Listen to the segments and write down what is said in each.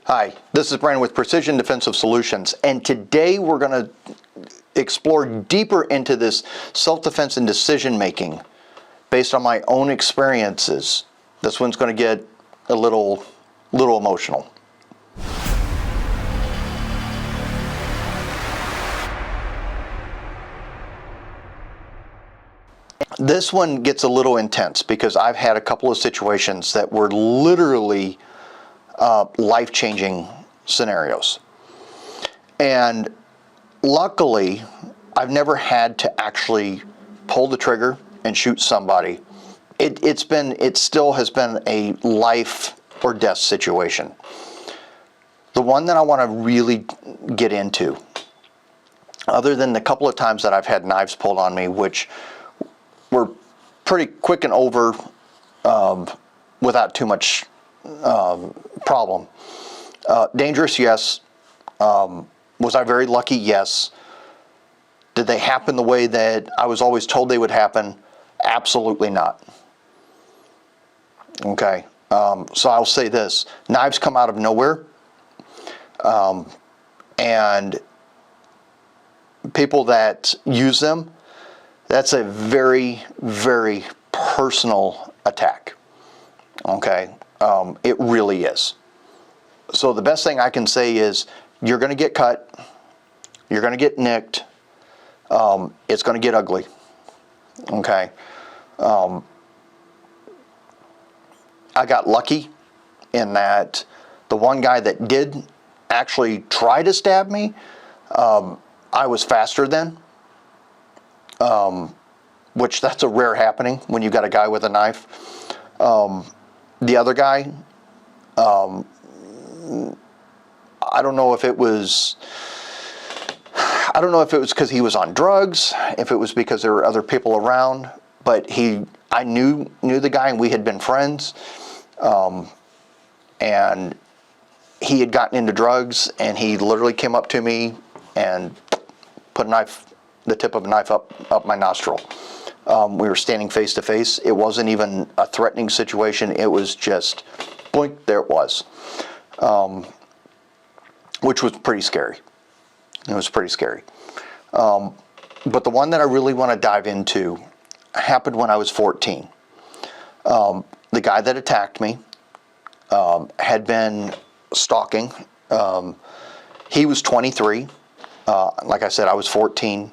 Hi, this is Brian with Precision Defensive Solutions, and today we're going to explore deeper into this self-defense and decision making based on my own experiences. This one's going to get a little emotional. This one gets a little intense because I've had a couple of situations that were literally life-changing scenarios. And luckily, I've never had to actually pull the trigger and shoot somebody. It still has been a life or death situation. The one that I want to really get into, other than the couple of times that I've had knives pulled on me, which were pretty quick and over without too much problem. Dangerous, yes. Was I very lucky? Yes. Did they happen the way that I was always told they would happen? Absolutely not. Okay. So I'll say this. Knives come out of nowhere. And people that use them, that's a very, very personal attack. Okay. It really is. So the best thing I can say is you're going to get cut. You're going to get nicked. It's going to get ugly. Okay. I got lucky in that the one guy that did actually try to stab me, I was faster than. Which that's a rare happening when you got a guy with a knife. The other guy, I don't know if it was because he was on drugs, if it was because there were other people around, but I knew the guy and we had been friends, and he had gotten into drugs and he literally came up to me and put the tip of a knife up my nostril. We were standing face to face. It wasn't even a threatening situation. It was just, blink, there it was. Which was pretty scary. It was pretty scary. But the one that I really want to dive into happened when I was 14. The guy that attacked me had been stalking. He was 23. Like I said, I was 14.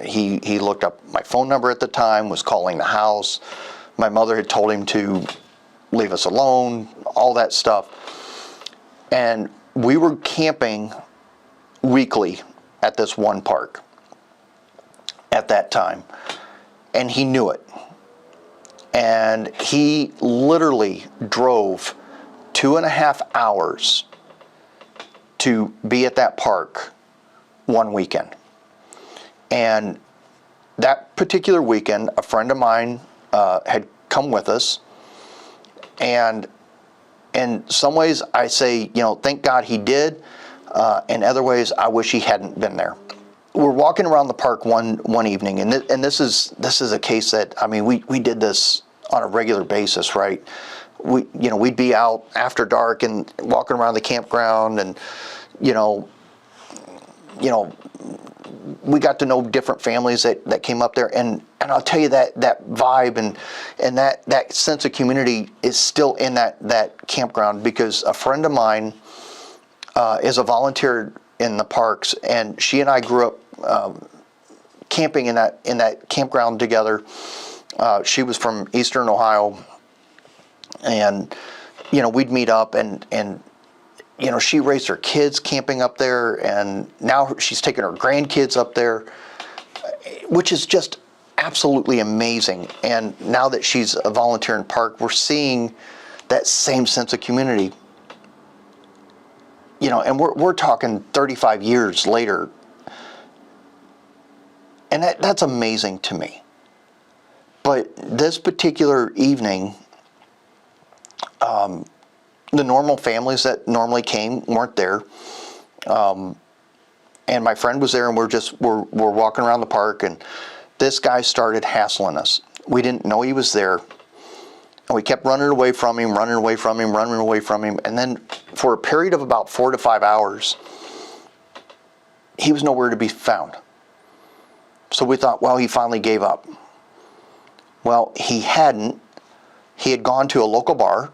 He looked up my phone number at the time, was calling the house. My mother had told him to leave us alone, all that stuff. And we were camping weekly at this one park at that time. And he knew it. And he literally drove 2.5 hours to be at that park one weekend. And that particular weekend, a friend of mine had come with us. And in some ways, I say, thank God he did. In other ways, I wish he hadn't been there. We're walking around the park one evening, and this is a case that, I mean, we did this on a regular basis, right? We'd be out after dark and walking around the campground, and we got to know different families that came up there, and I'll tell you that vibe and that sense of community is still in that campground, because a friend of mine is a volunteer in the parks, and she and I grew up camping in that campground together. She was from Eastern Ohio, and we'd meet up, and she raised her kids camping up there, and now she's taking her grandkids up there, which is just absolutely amazing. And now that she's a volunteer in park, we're seeing that same sense of community. And we're talking 35 years later, and that's amazing to me. But this particular evening, the normal families that normally came weren't there. And my friend was there, and we're walking around the park, and this guy started hassling us. We didn't know he was there. And we kept running away from him, and then for a period of about 4 to 5 hours, he was nowhere to be found. So we thought, well, he finally gave up. Well, he hadn't. He had gone to a local bar,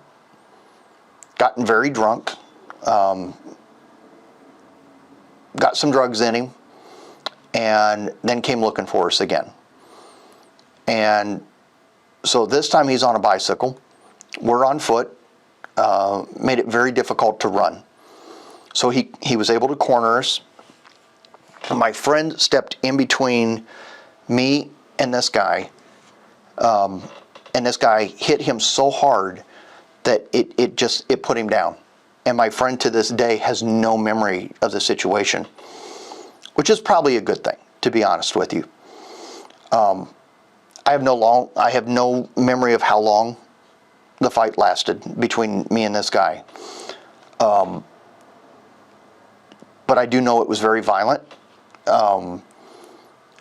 gotten very drunk, got some drugs in him, and then came looking for us again. And so this time he's on a bicycle. We're on foot. Made it very difficult to run. So he was able to corner us. My friend stepped in between me and this guy. And this guy hit him so hard that it put him down. And my friend to this day has no memory of the situation, which is probably a good thing, to be honest with you. I have no memory of how long the fight lasted between me and this guy. But I do know it was very violent.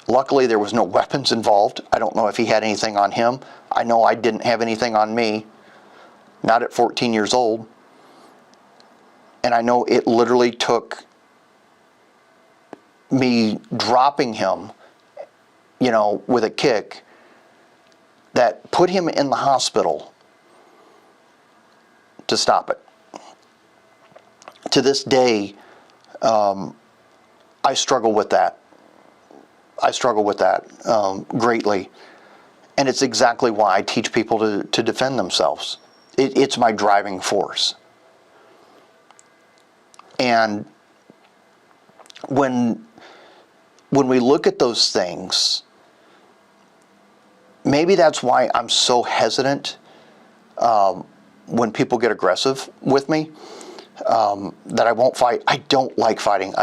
Luckily, there was no weapons involved. I don't know if he had anything on him. I know I didn't have anything on me, not at 14 years old. And I know it literally took me dropping him, with a kick that put him in the hospital to stop it. To this day, I struggle with that. Greatly. And it's exactly why I teach people to defend themselves. It's my driving force. And when we look at those things, maybe that's why I'm so hesitant when people get aggressive with me, that I won't fight. I don't like fighting.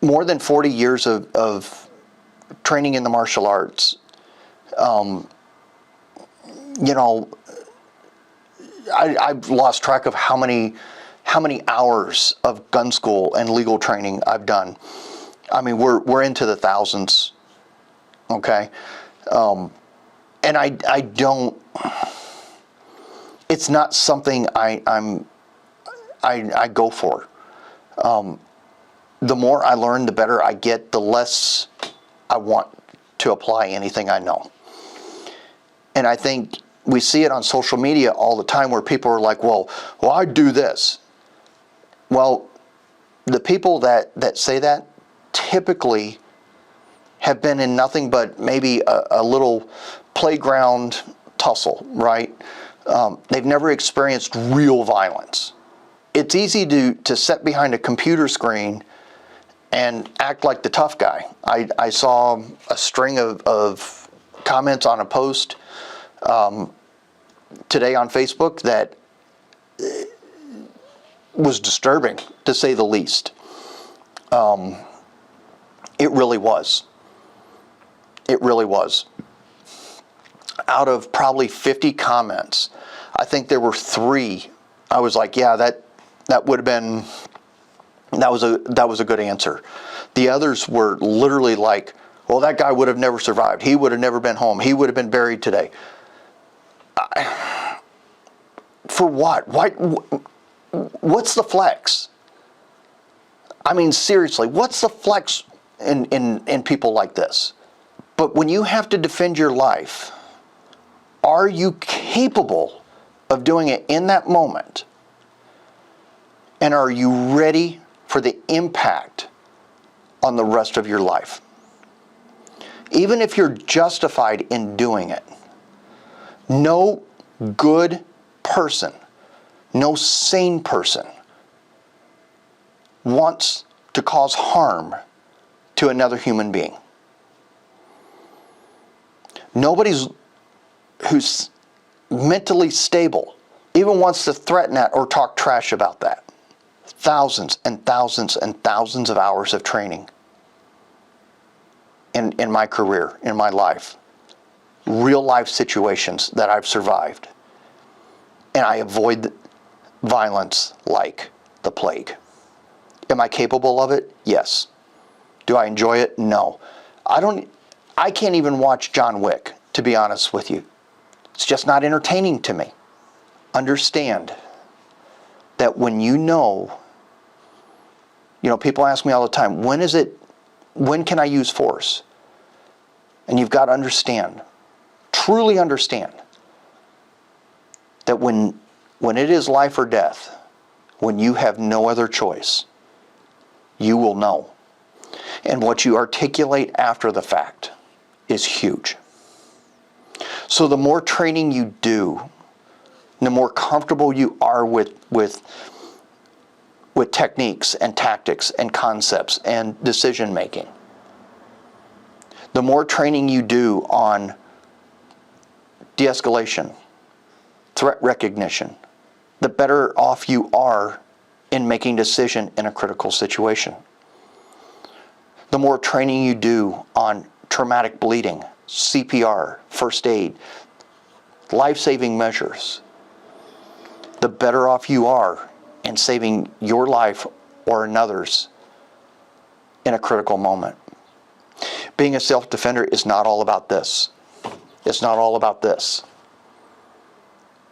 More than 40 years of training in the martial arts, I've lost track of how many hours of gun school and legal training I've done. I mean, we're into the thousands. Okay, and I don't. It's not something I go for. The more I learn, the better I get, the less I want to apply anything I know. And I think we see it on social media all the time where people are like, well, I do this. Well, the people that say that typically have been in nothing but maybe a little playground tussle, right? They've never experienced real violence. It's easy to sit behind a computer screen and act like the tough guy. I saw a string of comments on a post today on Facebook that was disturbing, to say the least. It really was. It really was. Out of probably 50 comments, I think there were 3. I was like, yeah, that would have been, that was a good answer. The others were literally like, well, that guy would have never survived. He would have never been home. He would have been buried today. For what? What's the flex? I mean, seriously, what's the flex in people like this? But when you have to defend your life, are you capable of doing it in that moment? And are you ready for the impact on the rest of your life? Even if you're justified in doing it, no good person, no sane person wants to cause harm to another human being. Nobody who's mentally stable even wants to threaten that or talk trash about that. Thousands and thousands and thousands of hours of training in my career, in my life. Real life situations that I've survived. And I avoid violence like the plague. Am I capable of it? Yes. Do I enjoy it? No. I can't even watch John Wick, to be honest with you. It's just not entertaining to me. Understand that when people ask me all the time, when can I use force? And you've got to understand, truly understand, that when it is life or death, when you have no other choice, you will know. And what you articulate after the fact is huge. So the more training you do, the more comfortable you are with techniques and tactics and concepts and decision making, the more training you do on de-escalation, threat recognition, the better off you are in making decision in a critical situation. The more training you do on traumatic bleeding, CPR, first aid, life-saving measures, the better off you are in saving your life or another's in a critical moment. Being a self-defender is not all about this. It's not all about this.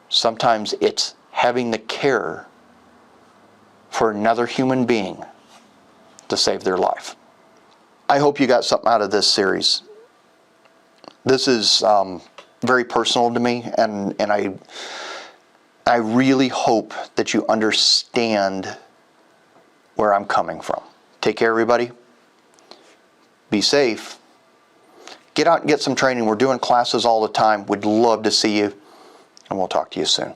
Sometimes it's having the care for another human being to save their life. I hope you got something out of this series. This is very personal to me, and I really hope that you understand where I'm coming from. Take care, everybody. Be safe. Get out and get some training. We're doing classes all the time. We'd love to see you, and we'll talk to you soon.